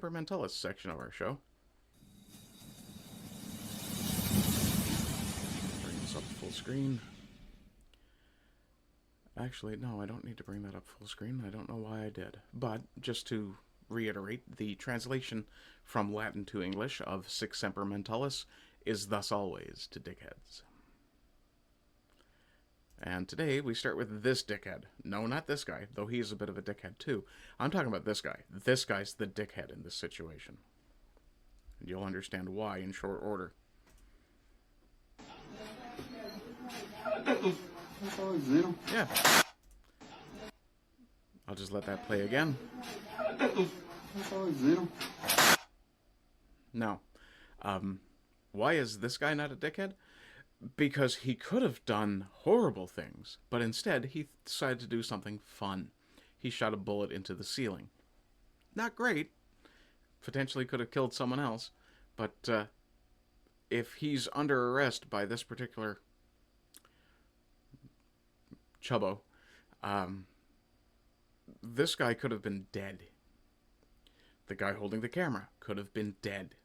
SicSemperMentulis section of our show. Bring this up full screen. Actually, no, I don't need to bring that up full screen. I don't know why I did. But just to reiterate, the translation from Latin to English of SicSemperMentulis is thus always to dickheads. And today we start with this dickhead. No, not this guy, though he is a bit of a dickhead too. I'm talking about this guy. This guy's the dickhead in this situation. And you'll understand why in short order. Yeah. I'll just let that play again. No. Why is this guy not a dickhead? Because he could have done horrible things, but instead he decided to do something fun. He shot a bullet into the ceiling. Not great. Potentially could have killed someone else, but if he's under arrest by this particular chubbo, this guy could have been dead. The guy holding the camera could have been dead.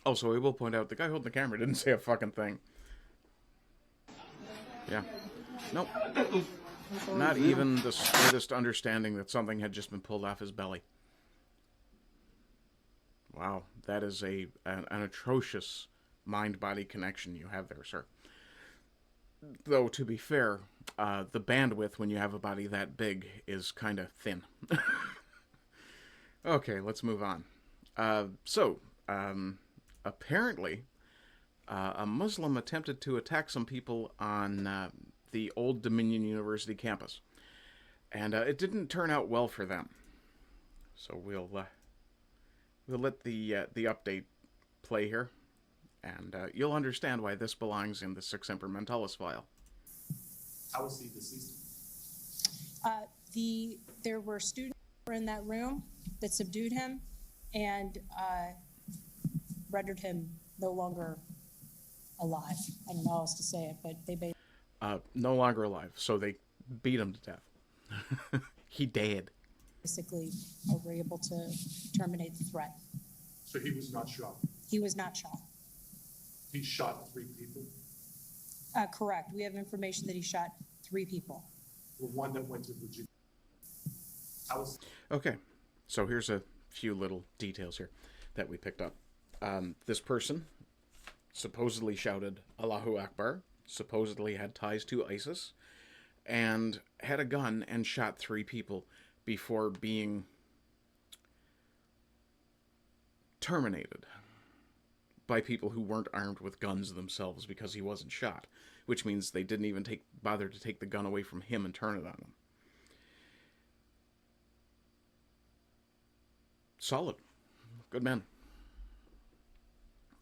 Also, I will point out, the guy holding the camera didn't say a fucking thing. Yeah. Nope. Not even the slightest understanding that something had just been pulled off his belly. Wow, that is an atrocious mind-body connection you have there, sir. Though, to be fair, the bandwidth when you have a body that big is kind of thin. Okay, let's move on. Apparently, a Muslim attempted to attack some people on the Old Dominion University campus. And it didn't turn out well for them. So we'll let the update play here. And you'll understand why this belongs in the SicSemperMentulis file. How was he deceased? There were students who were in that room that subdued him and rendered him no longer alive. I don't know how else to say it, but they no longer alive, so they beat him to death. He dead. basically were able to terminate the threat. So he was not shot? He was not shot. He shot 3 people? Correct. We have information that he shot 3 people. The one that went to Virginia? Okay, so here's a few little details here that we picked up. This person supposedly shouted Allahu Akbar, supposedly had ties to ISIS, and had a gun and shot 3 people before being terminated by people who weren't armed with guns themselves because he wasn't shot, which means they didn't even bother to take the gun away from him and turn it on him. Solid. Good man.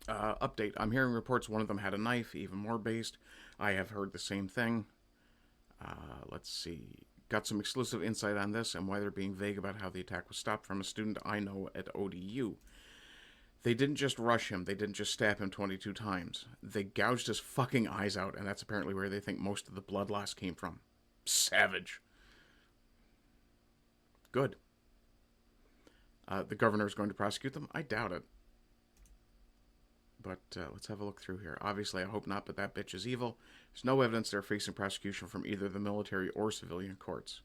Update. I'm hearing reports one of them had a knife, even more based. I have heard the same thing. Let's see. Got some exclusive insight on this and why they're being vague about how the attack was stopped from a student I know at ODU. They didn't just rush him. They didn't just stab him 22 times. They gouged his fucking eyes out, and that's apparently where they think most of the blood loss came from. Savage. Good. The governor is going to prosecute them? I doubt it. But let's have a look through here. Obviously, I hope not, but that bitch is evil. There's no evidence they're facing prosecution from either the military or civilian courts.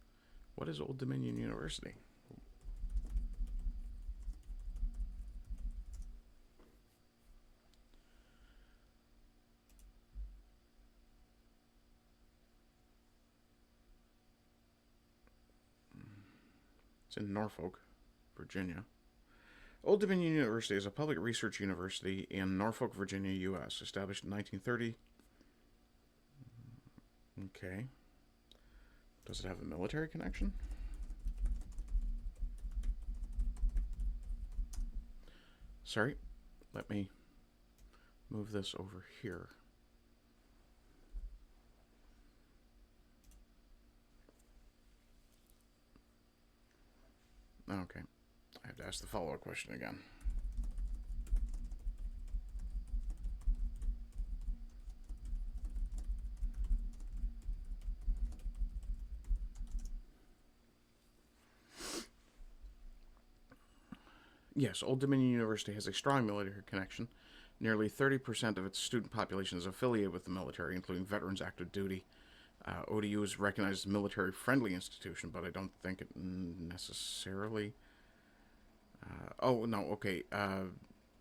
What is Old Dominion University? It's in Norfolk, Virginia. Old Dominion University is a public research university in Norfolk, Virginia, U.S., established in 1930. Okay. Does it have a military connection? Sorry, let me move this over here. Okay. I have to ask the follow-up question again. Yes, Old Dominion University has a strong military connection. Nearly 30% of its student population is affiliated with the military, including veterans active duty. ODU is recognized as a military-friendly institution, but I don't think it necessarily...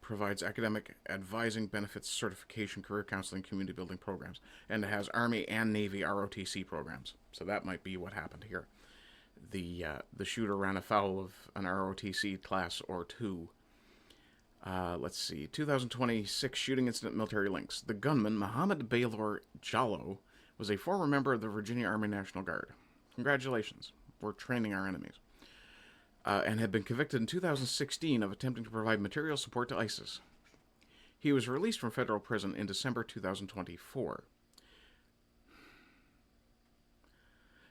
provides academic advising, benefits, certification, career counseling, community building programs. And it has Army and Navy ROTC programs. So that might be what happened here. The shooter ran afoul of an ROTC class or two. Let's see. 2026 shooting incident, military links. The gunman, Muhammad Baylor Jallo, was a former member of the Virginia Army National Guard. Congratulations. We're training our enemies. And had been convicted in 2016 of attempting to provide material support to ISIS. He was released from federal prison in December 2024.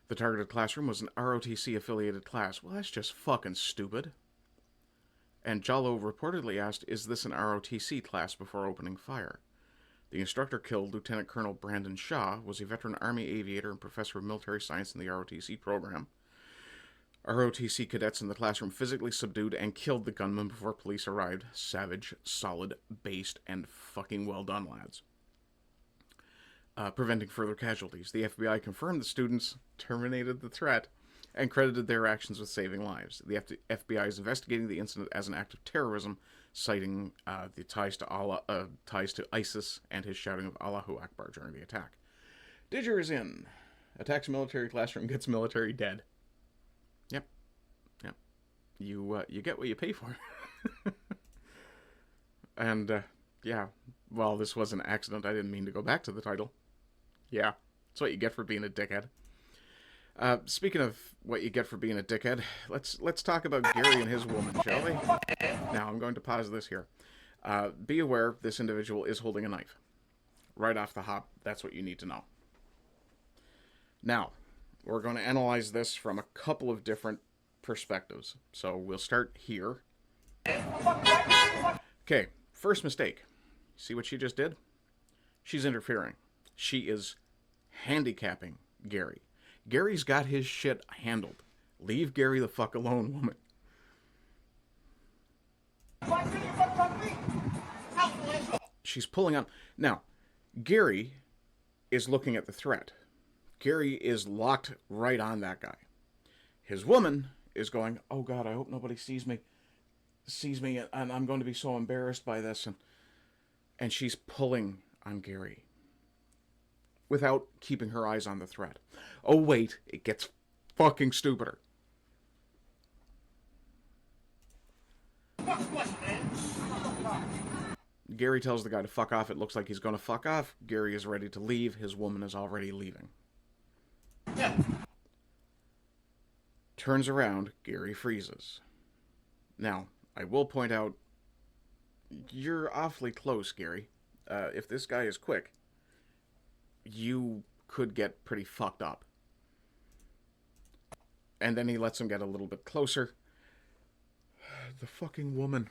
The targeted classroom was an ROTC-affiliated class. Well, that's just fucking stupid. And Jallo reportedly asked, "Is this an ROTC class?" before opening fire. The instructor killed, Lieutenant Colonel Brandon Shaw, was a veteran Army aviator and professor of military science in the ROTC program. ROTC cadets in the classroom physically subdued and killed the gunman before police arrived. Savage, solid, based, and fucking well done, lads. Preventing further casualties. The FBI confirmed the students terminated the threat and credited their actions with saving lives. The FBI is investigating the incident as an act of terrorism, citing the ties to ISIS and his shouting of Allahu Akbar during the attack. Digger is in. Attacks military classroom, gets military dead. Yep. You get what you pay for. And, yeah. Well, this was an accident. I didn't mean to go back to the title. Yeah. That's what you get for being a dickhead. Speaking of what you get for being a dickhead, let's talk about Gary and his woman, shall we? Now, I'm going to pause this here. Be aware, this individual is holding a knife. Right off the hop, that's what you need to know. Now, we're going to analyze this from a couple of different perspectives. So we'll start here. Okay, first mistake. See what she just did? She's interfering. She is handicapping Gary. Gary's got his shit handled. Leave Gary the fuck alone, woman. She's pulling on. Now, Gary is looking at the threat. Gary is locked right on that guy. His woman is going, "Oh God, I hope nobody sees me, and I'm going to be so embarrassed by this." And she's pulling on Gary without keeping her eyes on the threat. Oh wait, it gets fucking stupider. Gary tells the guy to fuck off. It looks like he's going to fuck off. Gary is ready to leave. His woman is already leaving. Turns around. Gary freezes. Now, I will point out, you're awfully close, Gary. If this guy is quick, you could get pretty fucked up. And then he lets him get a little bit closer. The fucking woman.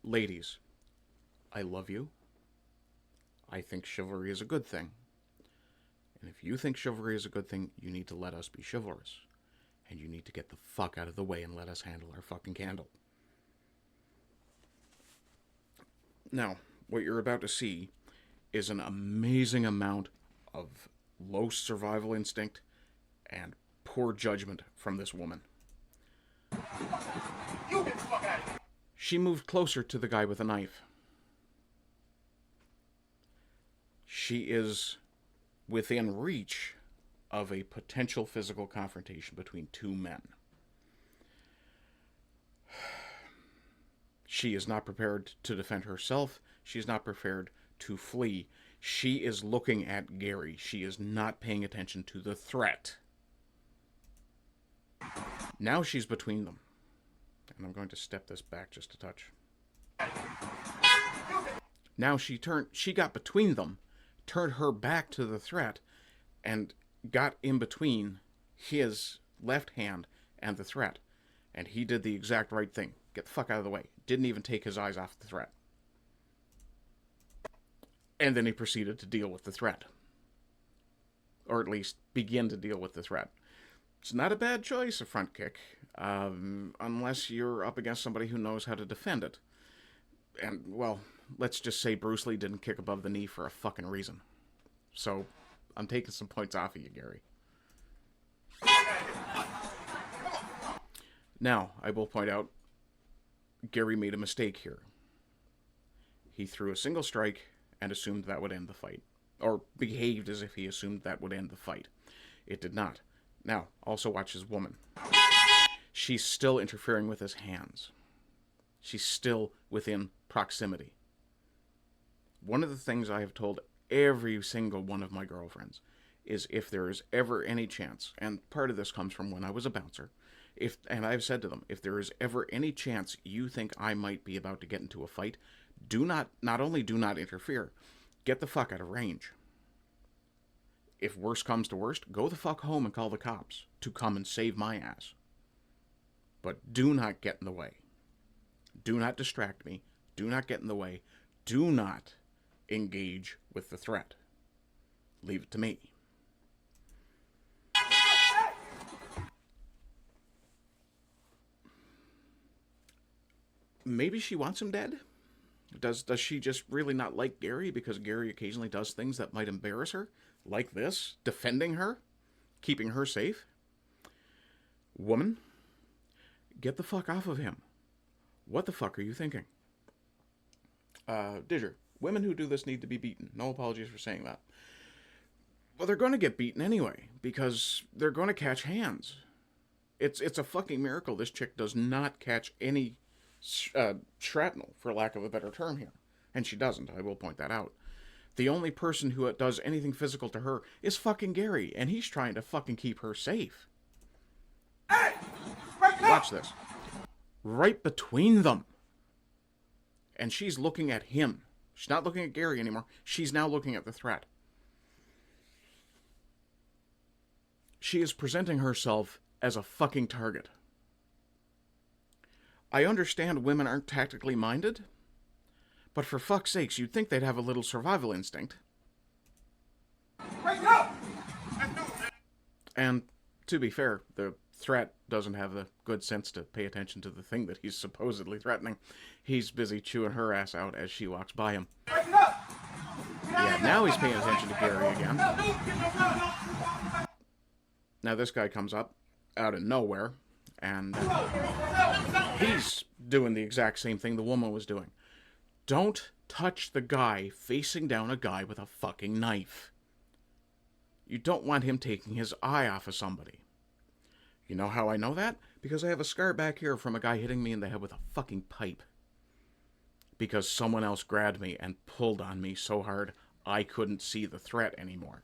Ladies, I love you. I think chivalry is a good thing. And if you think chivalry is a good thing, you need to let us be chivalrous. And you need to get the fuck out of the way and let us handle our fucking candle. Now, what you're about to see is an amazing amount of low survival instinct and poor judgment from this woman. She moved closer to the guy with a knife. She is within reach of a potential physical confrontation between two men. She is not prepared to defend herself. She is not prepared to flee. She is looking at Gary. She is not paying attention to the threat. Now she's between them. And I'm going to step this back just a touch. Now she got between them, turned her back to the threat, and got in between his left hand and the threat. And he did the exact right thing. Get the fuck out of the way. Didn't even take his eyes off the threat. And then he proceeded to deal with the threat. Or at least begin to deal with the threat. It's not a bad choice, a front kick. unless you're up against somebody who knows how to defend it. And, well, let's just say Bruce Lee didn't kick above the knee for a fucking reason. So, I'm taking some points off of you, Gary. Now, I will point out, Gary made a mistake here. He threw a single strike and assumed that would end the fight. Or behaved as if he assumed that would end the fight. It did not. Now, also watch his woman. She's still interfering with his hands. She's still within proximity. One of the things I have told every single one of my girlfriends is if there is ever any chance, and part of this comes from when I was a bouncer, and I've said to them, if there is ever any chance you think I might be about to get into a fight, not only do not interfere, get the fuck out of range. If worse comes to worst, go the fuck home and call the cops to come and save my ass. But do not get in the way. Do not distract me. Do not get in the way. Do not engage with the threat. Leave it to me. Maybe she wants him dead? Does she just really not like Gary because Gary occasionally does things that might embarrass her? Like this? Defending her? Keeping her safe? Woman, get the fuck off of him. What the fuck are you thinking? Didger, women who do this need to be beaten. No apologies for saying that. Well, they're going to get beaten anyway, because they're going to catch hands. It's a fucking miracle this chick does not catch any shrapnel, for lack of a better term here. And she doesn't, I will point that out. The only person who does anything physical to her is fucking Gary, and he's trying to fucking keep her safe. Hey! Watch this. Right between them. And she's looking at him. She's not looking at Gary anymore. She's now looking at the threat. She is presenting herself as a fucking target. I understand women aren't tactically minded, but for fuck's sakes, you'd think they'd have a little survival instinct. And to be fair, the threat doesn't have the good sense to pay attention to the thing that he's supposedly threatening. He's busy chewing her ass out as she walks by him. Yeah, now he's paying attention to Gary again. Now this guy comes up out of nowhere, and he's doing the exact same thing the woman was doing. Don't touch the guy facing down a guy with a fucking knife. You don't want him taking his eye off of somebody. You know how I know that? Because I have a scar back here from a guy hitting me in the head with a fucking pipe. Because someone else grabbed me and pulled on me so hard I couldn't see the threat anymore.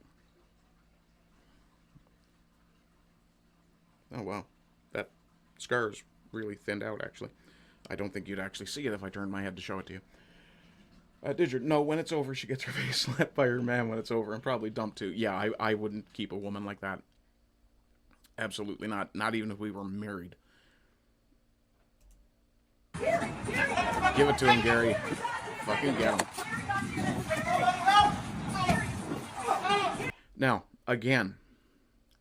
Oh, wow. That scar's really thinned out, actually. I don't think you'd actually see it if I turned my head to show it to you. Did you? No, when it's over, she gets her face slapped by her man when it's over, and probably dumped too. Yeah, I wouldn't keep a woman like that. Absolutely not. Not even if we were married. Give it to him, Gary. Fucking get him. Now, again,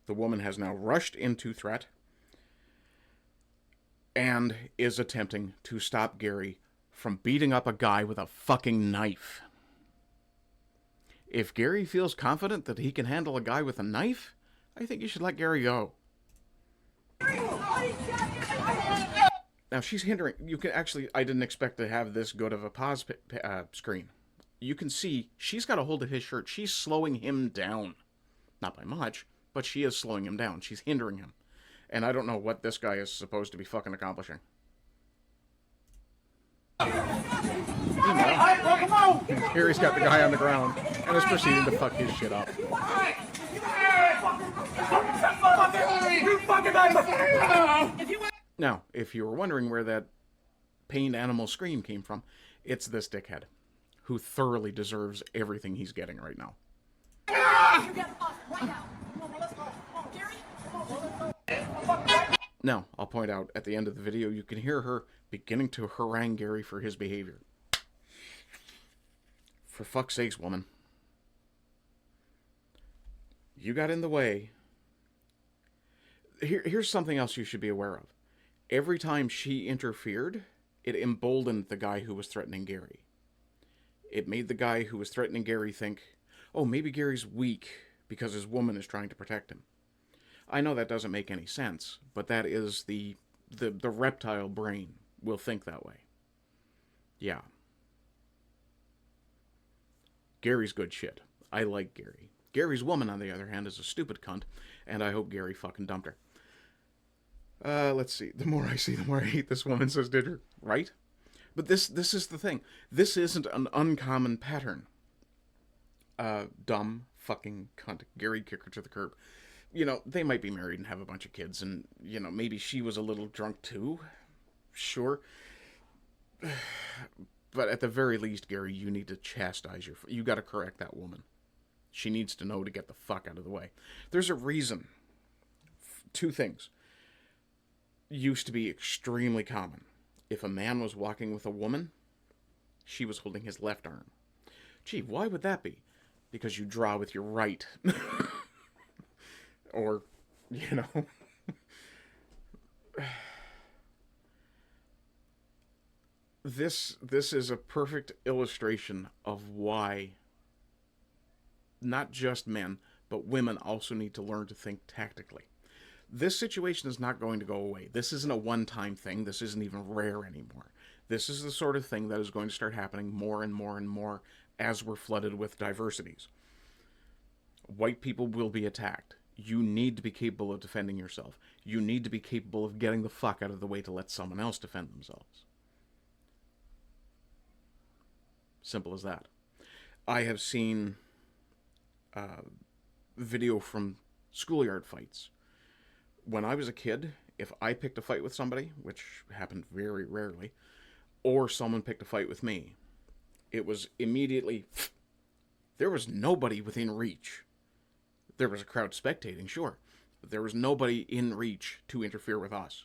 the woman has now rushed into threat and is attempting to stop Gary from beating up a guy with a fucking knife. If Gary feels confident that he can handle a guy with a knife, I think you should let Gary go. Now she's hindering. You can actually, I didn't expect to have this good of a pause screen. You can see she's got a hold of his shirt. She's slowing him down. Not by much, but she is slowing him down. She's hindering him. And I don't know what this guy is supposed to be fucking accomplishing. Meanwhile, Gary's got the guy on the ground and is proceeding to fuck his shit up. Now, if you were wondering where that pained animal scream came from, it's this dickhead, who thoroughly deserves everything he's getting right now. Now, I'll point out, at the end of the video, you can hear her beginning to harangue Gary for his behavior. For fuck's sakes, woman. You got in the way. Here's something else you should be aware of. Every time she interfered, it emboldened the guy who was threatening Gary. It made the guy who was threatening Gary think, oh, maybe Gary's weak because his woman is trying to protect him. I know that doesn't make any sense, but that is the reptile brain will think that way. Yeah. Gary's good shit. I like Gary. Gary's woman, on the other hand, is a stupid cunt, and I hope Gary fucking dumped her. Let's see. The more I see, the more I hate this woman, says Didger. Right? But this is the thing. This isn't an uncommon pattern. Dumb fucking cunt. Gary, kick her to the curb. You know, they might be married and have a bunch of kids, and, you know, maybe she was a little drunk too. Sure. But at the very least, Gary, you need to chastise you got to correct that woman. She needs to know to get the fuck out of the way. There's a reason. Two things. Used to be extremely common. If a man was walking with a woman, she was holding his left arm. Gee, why would that be? Because you draw with your right. Or, you know. This is a perfect illustration of why not just men, but women also need to learn to think tactically. This situation is not going to go away. This isn't a one-time thing. This isn't even rare anymore. This is the sort of thing that is going to start happening more and more and more as we're flooded with diversities. White people will be attacked. You need to be capable of defending yourself. You need to be capable of getting the fuck out of the way to let someone else defend themselves. Simple as that. I have seen video from schoolyard fights. When I was a kid, if I picked a fight with somebody, which happened very rarely, or someone picked a fight with me, it was immediately... There was nobody within reach. There was a crowd spectating, sure, but there was nobody in reach to interfere with us.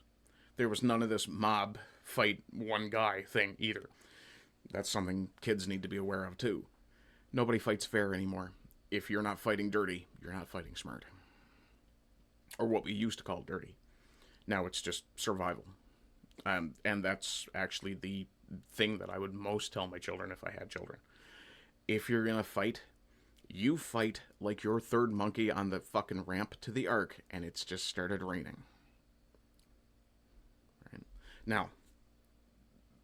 There was none of this mob fight one guy thing either. That's something kids need to be aware of too. Nobody fights fair anymore. If you're not fighting dirty, you're not fighting smart. Or what we used to call dirty. Now it's just survival. And that's actually the thing that I would most tell my children if I had children. If you're gonna fight, you fight like your third monkey on the fucking ramp to the Ark and it's just started raining. Right? Now,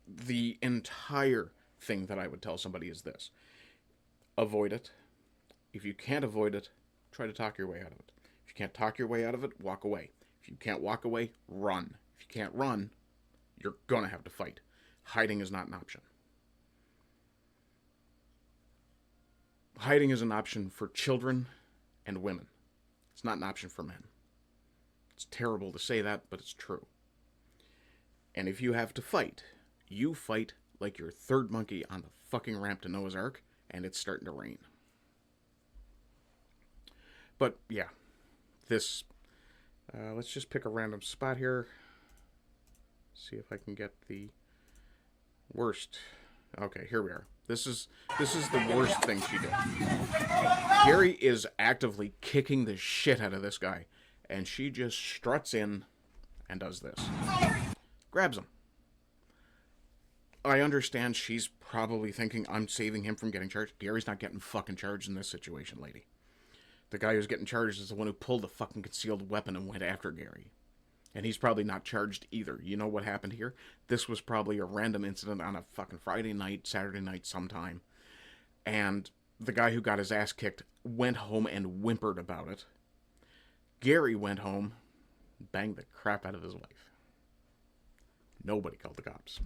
the entire thing that I would tell somebody is this. Avoid it. If you can't avoid it, try to talk your way out of it. If you can't talk your way out of it, walk away. If you can't walk away, run. If you can't run, you're gonna have to fight. Hiding is not an option. Hiding is an option for children and women. It's not an option for men. It's terrible to say that, but it's true. And if you have to fight, you fight like your third monkey on the fucking ramp to Noah's Ark, and it's starting to rain. But, yeah. This... let's just pick a random spot here. See if I can get the worst. Okay, here we are. This is the worst thing she did. Gary is actively kicking the shit out of this guy, and she just struts in and does this. Grabs him. I understand she's probably thinking I'm saving him from getting charged. Gary's not getting fucking charged in this situation, lady. The guy who's getting charged is the one who pulled the fucking concealed weapon and went after Gary. And he's probably not charged either. You know what happened here? This was probably a random incident on a fucking Friday night, Saturday night sometime. And the guy who got his ass kicked went home and whimpered about it. Gary went home, banged the crap out of his wife. Nobody called the cops.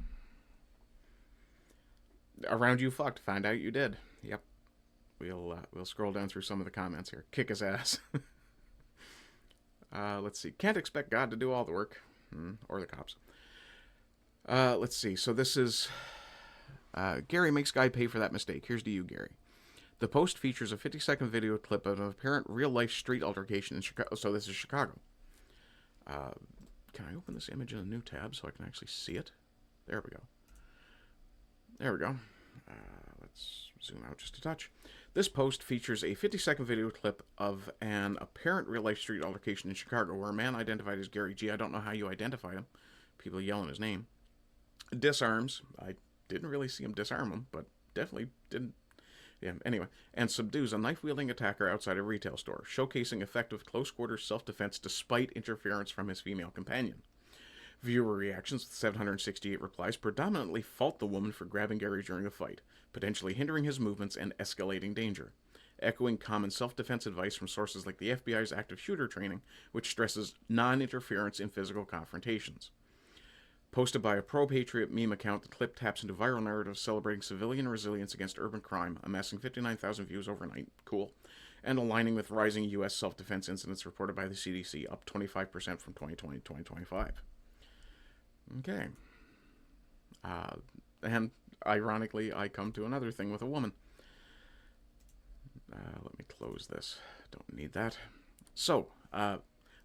Around you fucked, find out you did. Yep. We'll scroll down through some of the comments here. Kick his ass. Let's see. Can't expect God to do all the work. Or the cops. Let's see. So this is... Gary makes guy pay for that mistake. Here's to you, Gary. The post features a 50-second video clip of an apparent real-life street altercation in Chicago. So this is Chicago. Can I open this image in a new tab so I can actually see it? There we go. There we go. Let's zoom out just a touch. This post features a 50-second video clip of an apparent real-life street altercation in Chicago where a man identified as Gary G. I don't know how you identified him, People yelling his name. Disarms. I didn't really see him disarm him, but definitely didn't. Yeah, anyway. And subdues a knife-wielding attacker outside a retail store, showcasing effective close-quarters self-defense despite interference from his female companion. Viewer reactions with 768 replies predominantly fault the woman for grabbing Gary during the fight, potentially hindering his movements and escalating danger, echoing common self-defense advice from sources like the FBI's active shooter training, which stresses non-interference in physical confrontations. Posted by a pro-patriot meme account, the clip taps into viral narratives celebrating civilian resilience against urban crime, amassing 59,000 views overnight. Cool. And aligning with rising U.S. self-defense incidents reported by the CDC, up 25% from 2020 to 2025. Okay. And ironically, I come to another thing with a woman. Let me close this. Don't need that. So,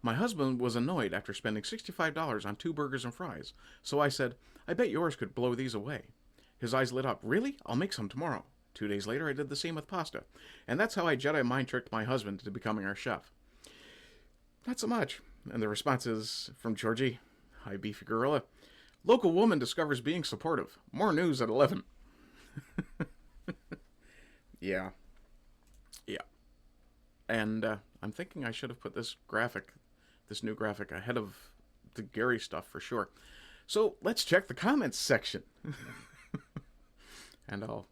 my husband was annoyed after spending $65 on 2 burgers and fries. So I said, I bet yours could blow these away. His eyes lit up. Really? I'll make some tomorrow. 2 days later, I did the same with pasta. And that's how I Jedi mind tricked my husband into becoming our chef. Not so much. And the response is from Georgie. Hi, Beefy Gorilla. Local woman discovers being supportive. More news at 11. Yeah. And I'm thinking I should have put this new graphic, ahead of the Gary stuff for sure. So let's check the comments section. And I'll